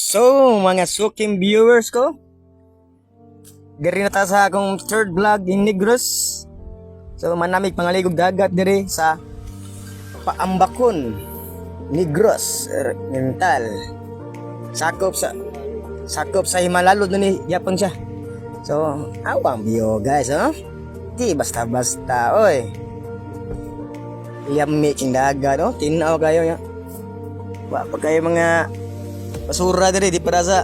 So, mga suking viewers ko, diri na ta sa akong third vlog in Negros. So, manamig pangaligog dagat diri sa Paambakon, Negros, Oriental. Sakop sa Himalalo ni Yapon siya. So, awang view guys, oh. Di basta-basta, oy. Yummy king dagat, oh. Tinaw kayo ya. Wa pa kayo mga basura diri di para sa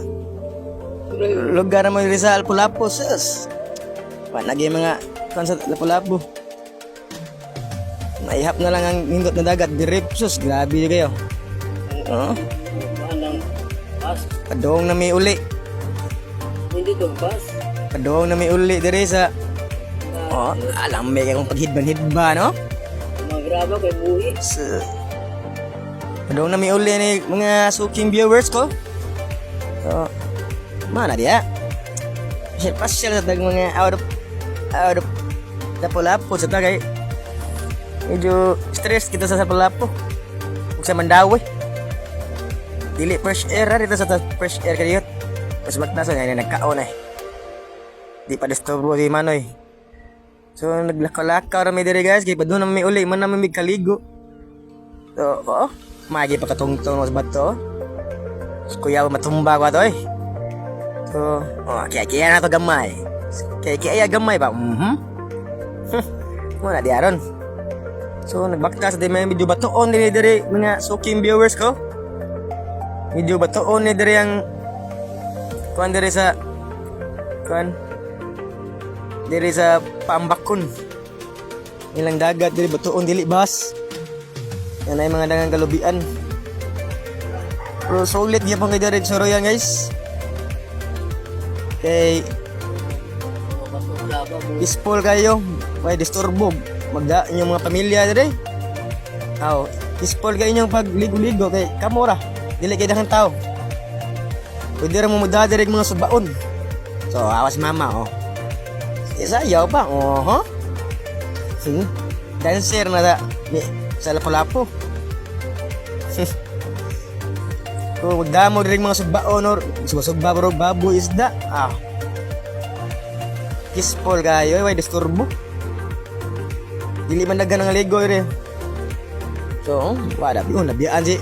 lugar mo diri sa Lapu-Lapu sus. Wa nagay mga kan sa Lapu-Lapu. Maihap na lang ang nindot na dagat diri sus, grabe kayo. Oh. Padong na may uli. Hindi to bus. Padong na may uli diri sa oh, alam may kung paghidban-hidban, no? Magraba kay buhi. Padong na may uli ni mga suking viewers ko. So, mana dia? Pasyal sa tag mga out of Lapu-Lapu sa tagay. Medyo stress kita sa Lapu-Lapu. Huwag sa Mandawi. Dili fresh air dito sa fresh air kayot. Mas magtasa nga nagkaon eh. Di pa disturbo si Manoy. So naglakaw-lakaw rami diri guys, kay pa doon na may uli man na may kaligo. So, magi pa katungtong sa bato. So, kuya matumba ko ato eh. So, kaya na to gamay. Kaya gamay ba? Muna di aron. So nagbaktas di may medyo batoon diri mga suking viewers ko. Medyo batoon ni diri ang kuan diri sa Paambakon. Ilang dagat diri batoon dili bas. Yan ay mga dagang kalubian. Pero solid gyapon kay diri sa Royal guys. Kay peaceful kayo, may disturbo magda inyong mga pamilya diri. Peaceful kayo inyong pagligo-ligo kay kamura. Dili kay daghang tao. Pwede ra mo muda diri mga subaon. So awas mama sayaw pa dancer na sa Lapu-Lapu. Kung magdamo diri mga subaon or subasugba bro baboy isda. Peaceful kayo, way disturbo. Dili man dagan ang ligo ire. So, wala nabiyaan si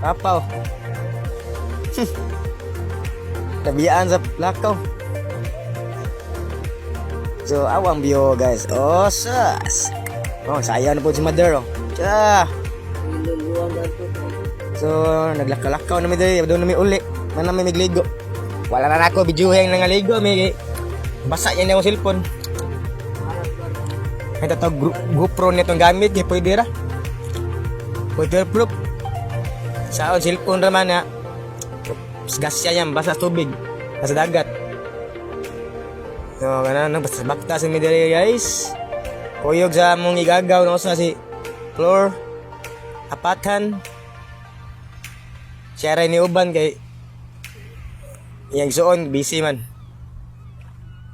Papaw. Nabiyaan sa lakaw. So, awang view guys. Sas. Sayaw na po si Mother. So, naglakaw-lakaw na may dali. Doon na may uli. Man na may migligo. Wala na ako. Videoheng na nga ligo. May basa yan yung cellphone. Ito to GoPro nitong gamit. Pwede ra. Waterproof. Saan cellphone naman na gasya yan. Basa tubig. Basa dagat. So, ganun. Basta bakta sa midari guys. Kuyog sa mong igagaw na sa si floor. Apatan. Siya rin ni Uban kay yang soon busy man.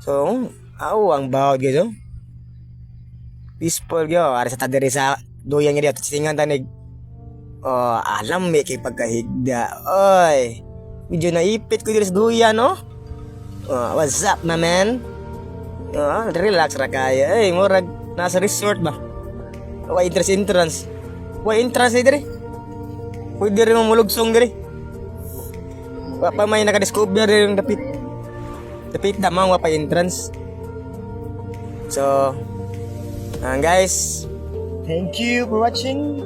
So, ang bawat guys peaceful gyo. Ari sa tadiri sa doyan nga dito. Tingan tanig. Alam may kay pagkahigda. Oy. Medyo naipit ko dito sa duyan, no? What's up, my man? Relax ra kaya. Murag nasa resort ba? Wa entrance. Wa entrance diri. Pwede rin mamulugsong diri. Wa pa may nakadiscover rin yung dapit damang wa pa entrance. So, guys, thank you for watching.